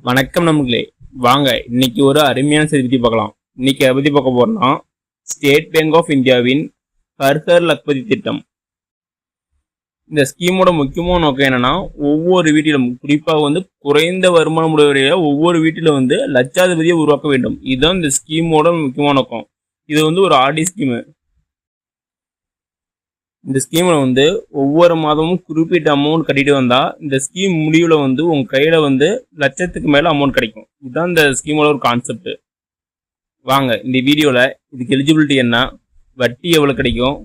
வணக்கம் நண்பர்களே, வாங்க இன்னைக்கு ஒரு அருமையான செய்தி பற்றி பார்க்கலாம். இன்னைக்கு அதை பற்றி பார்க்க போறோம்னா, ஸ்டேட் பேங்க் ஆஃப் இந்தியாவின் ஹர் ஹர் லக்பதி திட்டம். இந்த ஸ்கீமோட முக்கியமான நோக்கம் என்னன்னா, ஒவ்வொரு வீட்டிலும் குறிப்பாக குறைந்த வருமானம் உடையவரைய ஒவ்வொரு வீட்டிலும் லட்சாதிபதியை உருவாக்க வேண்டும். இதுதான் இந்த ஸ்கீமோட முக்கியமான நோக்கம். இது ஒரு ஆர்டி ஸ்கீமு. இந்த ஸ்கீமில் ஒவ்வொரு மாதமும் குறிப்பிட்ட அமௌண்ட் கட்டிட்டு வந்தால் இந்த ஸ்கீம் முடிவில் உங்கள் கையில் லட்சத்துக்கு மேலே அமௌண்ட் கிடைக்கும். இதுதான் இந்த ஸ்கீமோட ஒரு கான்செப்ட். வாங்க இந்த வீடியோவில் இதுக்கு எலிஜிபிலிட்டி என்ன, வட்டி எவ்வளோ கிடைக்கும்,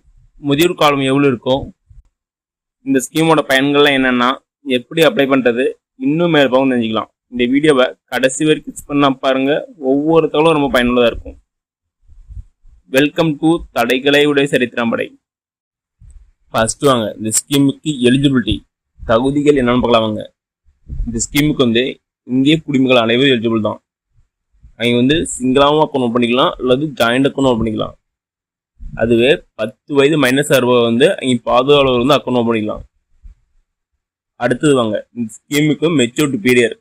முதியோர் காலம் எவ்வளோ இருக்கும், இந்த ஸ்கீமோட பயன்கள்லாம் என்னென்னா, எப்படி அப்ளை பண்ணுறது, இன்னும் மேலே பார்க்க தெரிஞ்சுக்கலாம். இந்த வீடியோவை கடைசி வரைக்கும் கிளிக் பண்ண பாருங்கள். ஒவ்வொரு தகவலும் ரொம்ப பயனுள்ளதாக இருக்கும். வெல்கம் டு தடைகளை உடைய சரித்திரம் படை. ஃபர்ஸ்ட் வாங்க இந்த ஸ்கீமுக்கு எலிஜிபிலிட்டி தகுதிகள் என்னன்னு பார்க்கலாம். வாங்க இந்த ஸ்கீமுக்கு இந்திய குடிமக்கள் அனைவரும் எலிஜிபிள் தான். அவங்க சிங்கிளாகவும் அக்கௌண்ட் ஓப்பன் பண்ணிக்கலாம், அல்லது ஜாயிண்ட் அக்கௌண்ட் ஓப்பன் பண்ணிக்கலாம். அதுவே 10 வயது மைனஸ் அவங்க பாதுகாவலர் அக்கௌண்ட் ஓப்பன் பண்ணிக்கலாம். அடுத்தது வாங்க இந்த ஸ்கீமுக்கு மெச்சூரிட்டி பீரியட்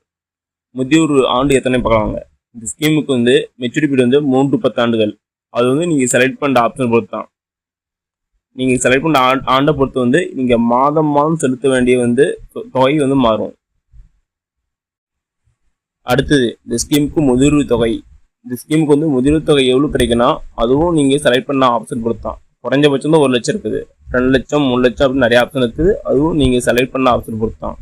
முதியோர் ஆண்டு எத்தனை பார்க்கலாங்க. இந்த ஸ்கீமுக்கு மெச்சூரிட்டி பீரியட் 3 to 10 ஆண்டுகள். அது நீங்கள் செலக்ட் பண்ணுற ஆப்ஷன் பொறுத்து தான். நீங்கள் செலக்ட் பண்ண ஆண்டை பொறுத்து நீங்கள் மாதம் செலுத்த வேண்டிய தொகை மாறும். அடுத்தது இந்த ஸ்கீமுக்கு முதிர்வு தொகை. இந்த ஸ்கீமுக்கு முதிர்வு தொகை எவ்வளோ கிடைக்குன்னா, அதுவும் நீங்கள் செலக்ட் பண்ண ஆப்ஷன் பொறுத்து தான். குறைஞ்சபட்சம் தான் 1 லட்சம் இருக்குது, 2 லட்சம் 3 லட்சம் அப்படின்னு நிறைய ஆப்ஷன் இருக்குது. அதுவும் நீங்கள் செலக்ட் பண்ண ஆப்ஷன் பொறுத்து தான்.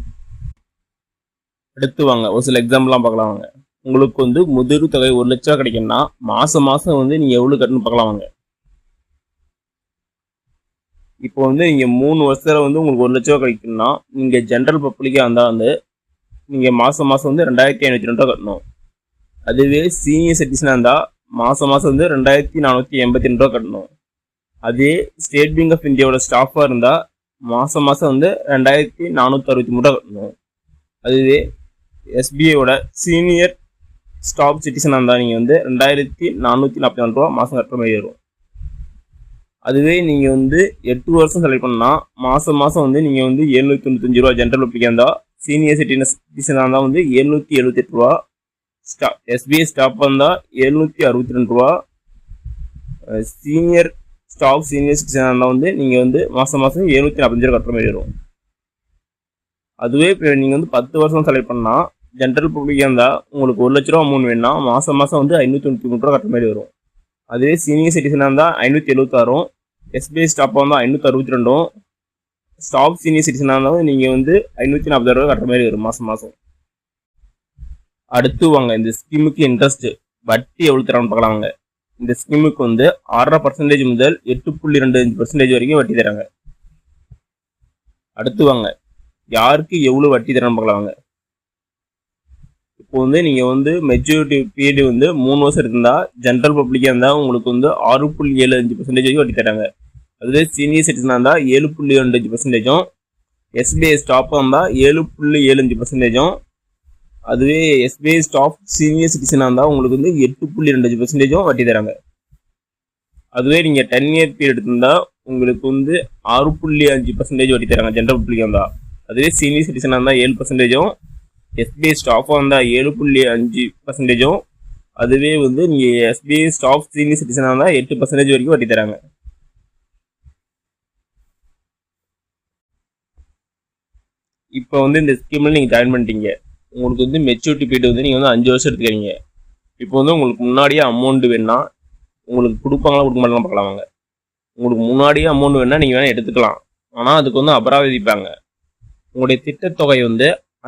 அடுத்து வாங்க ஒரு சில எக்ஸாம்பிள்லாம் பார்க்கலாம். வாங்க உங்களுக்கு முதிர்வு தொகை 1 லட்சம் கிடைக்குன்னா மாதம் நீங்கள் எவ்வளோ கட்டணும்னு பார்க்கலாம். வாங்க இப்போ நீங்கள் 3 வருஷத்தில் உங்களுக்கு 1 லட்ச ரூபா கிடைக்குன்னா, நீங்கள் ஜென்ரல் பப்ளிக்காக இருந்தால் நீங்கள் மாதம் 2502 ரூபா கட்டணும். அதுவே சீனியர் சிட்டிசனாக இருந்தால் மாதம் 2482 ரூபா கட்டணும். அதே ஸ்டேட் பேங்க் ஆஃப் இந்தியாவோட ஸ்டாஃபாக இருந்தால் மாதம் 2463 ரூபா கட்டணும். அதுவே எஸ்பிஐயோட சீனியர் ஸ்டாஃப் சிட்டிசனாக இருந்தால் நீங்கள் 2444 ரூபா மாதம் கட்டுற மாதிரி வரும். அதுவே நீங்கள் 8 வருஷம் செலக்ட் பண்ணால் மாதம் நீங்கள் 795 ரூபா ஜென்ரல் பப்ளிக்காக இருந்தால், சீனியர் சிட்டிசனாக இருந்தால் 778 ரூபா, எஸ்பிஐ ஸ்டாஃபாக இருந்தால் 762 ரூபா, சீனியர் ஸ்டாஃப் சீனியர் சிட்டிசனாக இருந்தால் நீங்கள் மாதம் 745 ரூபா கட்டுற மாதிரி வரும். அதுவே இப்போ நீங்கள் 10 வருஷம் செலக்ட் பண்ணால் ஜென்ரல் பப்ளிக்காக இருந்தால் உங்களுக்கு 1 லட்ச ரூபா அமௌண்ட் வேணும்னா மாதம் 593 ரூபா கட்டுற மாதிரி வரும். அதுவே சீனியர் சிட்டிசனாக இருந்தால் 576, எஸ்பிஐ ஸ்டாஃபாக இருந்தால் 562, ஸ்டாஃப் சீனியர் சிட்டிசனாக இருந்தாலும் நீங்கள் 540 ரூபா கட்டுற மாதிரி வரும் மாதம். அடுத்து வாங்க இந்த ஸ்கீமுக்கு இன்ட்ரெஸ்ட் வட்டி எவ்வளோ தரான்னு பார்க்கலாம். வாங்க இந்த ஸ்கீமுக்கு 6.5% முதல் 8.25% வரைக்கும் வட்டி தராங்க. அடுத்து வாங்க யாருக்கு எவ்வளோ வட்டி தரான்னு பார்க்கலாம். வாங்க இப்போ நீங்கள் மெச்சூரிட்டி பீரியட் 3 வருஷம் இருந்தால் ஜென்ரல் பப்ளிக்காக இருந்தால் உங்களுக்கு 6.75% வரைக்கும் வட்டி தராங்க. அதுவே சீனியர் சிட்டிசனாக இருந்தால் 7.25%, எஸ்பிஐ ஸ்டாஃபாக இருந்தால் 7.75%, அதுவே எஸ்பிஐ ஸ்டாஃப் சீனியர் சிட்டிசனாக இருந்தால் உங்களுக்கு 8.25% வட்டி தராங்க. அதுவே நீங்கள் 10 இயர் பீரியட் இருந்தால் உங்களுக்கு 6.5% வட்டி தராங்க ஜென்ரல் பப்ளிக்காக இருந்தால். அதுவே சீனியர் சிட்டிசனாக இருந்தால் 7%, எஸ்பிஐ ஸ்டாஃபாக இருந்தால் 7.5%, அதுவே நீங்கள் எஸ்பிஐ ஸ்டாஃப் சீனியர் சிட்டிசனாக இருந்தால் 8% வரைக்கும் வட்டி தராங்க. இப்போ இந்த ஸ்கீமில் நீங்கள் ஜாயின் பண்ணிட்டீங்க. உங்களுக்கு மெச்சூரிட்டி பீரியட் நீங்கள் 5 வருஷம் எடுத்துக்கிறீங்க. இப்போ உங்களுக்கு முன்னாடியே அமௌண்ட் வேணுன்னா உங்களுக்கு கொடுப்பாங்களா கொடுக்க மாட்டாங்க பார்க்கலாம். வாங்க உங்களுக்கு முன்னாடியே அமௌண்ட் வேணுன்னா நீங்கள் வேணால் எடுத்துக்கலாம். ஆனால் அதுக்கு அபராதம் விதிப்பாங்க. உங்களுடைய திட்டத்தொகை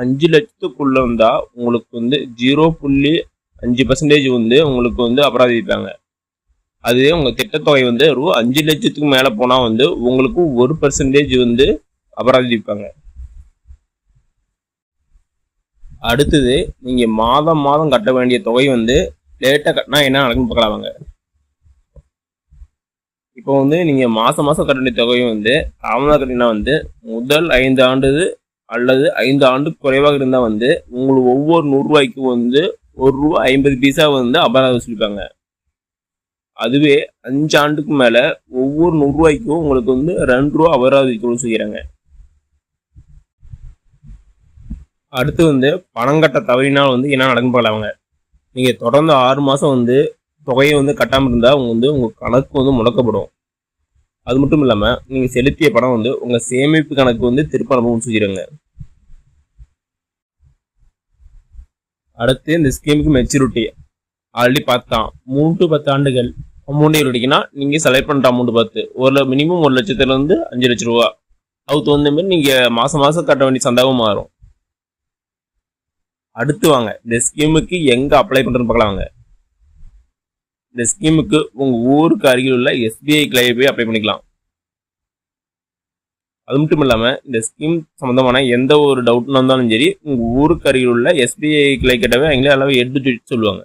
5 லட்சத்துக்குள்ள இருந்தால் உங்களுக்கு 0.5% உங்களுக்கு அபராதம் விதிப்பாங்க. அதுவே உங்கள் திட்டத்தொகை 5 லட்சத்துக்கு மேலே போனால் உங்களுக்கு 1% அபராதம் விதிப்பாங்க. அடுத்தது நீங்கள் மாதம் கட்ட வேண்டிய தொகை லேட்டாக கட்டினா என்ன நடக்குன்னு பார்க்கலாம். வாங்க இப்போ நீங்கள் மாதம் கட்ட வேண்டிய தொகை தாமதமாக கட்டினா முதல் 5 ஆண்டு அல்லது 5 ஆண்டு குறைவாக இருந்தால் உங்களுக்கு ஒவ்வொரு 100 ரூபாய்க்கு 1 ரூபா 50 பைசா அபராதம் வசூலிப்பாங்க. அதுவே 5 ஆண்டுக்கு மேலே ஒவ்வொரு 100 ரூபாய்க்கும் உங்களுக்கு 2 ரூபா அபராதம் வசூல் செய்கிறாங்க. அடுத்து வந்து பணம் கட்ட தவறினால் வந்து என்ன நடக்கும் பார்க்கலாங்க. நீங்கள் தொடர்ந்து 6 மாதம் வந்து தொகையை வந்து கட்டாமல் இருந்தால் அவங்க வந்து உங்கள் கணக்கு வந்து முடக்கப்படும். அது மட்டும் இல்லாமல் நீங்கள் செலுத்திய பணம் வந்து உங்கள் சேமிப்பு கணக்கு வந்து திருப்ப அனுப்பவும் சொல்லிடுங்க. அடுத்து இந்த ஸ்கீமுக்கு மெச்சூரிட்டி ஆல்ரெடி பார்த்தான். 3 to 10 ஆண்டுகள் அமௌண்ட் எடுத்தீங்கன்னா நீங்கள் செலக்ட் பண்ணுற அமௌண்ட் பார்த்து மினிமம் 1 லட்சத்துலேருந்து 5 லட்ச ரூபா. அதுக்கு தகுந்த மாதிரி நீங்கள் மாதம் மாதம் கட்ட வேண்டிய சந்தாவும் மாறும். அடுத்து வாங்க இந்த ஸ்கீமுக்கு எங்கே அப்ளை பண்ணுறதுன்னு பார்க்கலாம். வாங்க இந்த ஸ்கீமுக்கு உங்கள் ஊருக்கு அருகில் உள்ள SBI கிளையை போய் அப்ளை பண்ணிக்கலாம். அது மட்டும் இல்லாமல் இந்த ஸ்கீம் சம்மந்தமான எந்த ஒரு டவுட்னா இருந்தாலும் சரி உங்கள் ஊருக்கு அருகில் உள்ள SBI கிளை கிட்டவே அவங்களே அளவு எடுத்து சொல்லுவாங்க.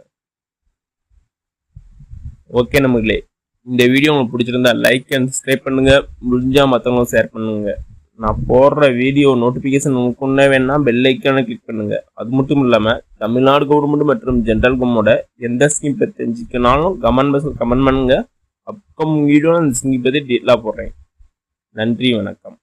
ஓகே நம்மளே, இந்த வீடியோ உங்களுக்கு பிடிச்சிருந்தா லைக் அண்ட் சப்ஸ்கிரைப் பண்ணுங்கள். முடிஞ்சால் மற்றவங்களும் ஷேர் பண்ணுங்கள். நான் போடுற வீடியோ நோட்டிஃபிகேஷன் உங்களுக்கு ஒன்றே வேணா பெல் ஐக்கானை கிளிக் பண்ணுங்கள். அது மட்டும் இல்லாமல் தமிழ்நாடு கவர்மெண்ட் மற்றும் ஜென்ரல் கவர்மெண்டோட எந்த ஸ்கீம் பற்றி தெரிஞ்சுக்கனாலும் கமெண்ட் பண்ணுங்கள். அப்கமிங் வீடியோ அந்த ஸ்கீம் பற்றி டீட்டெயிலாக போடுறேன். நன்றி, வணக்கம்.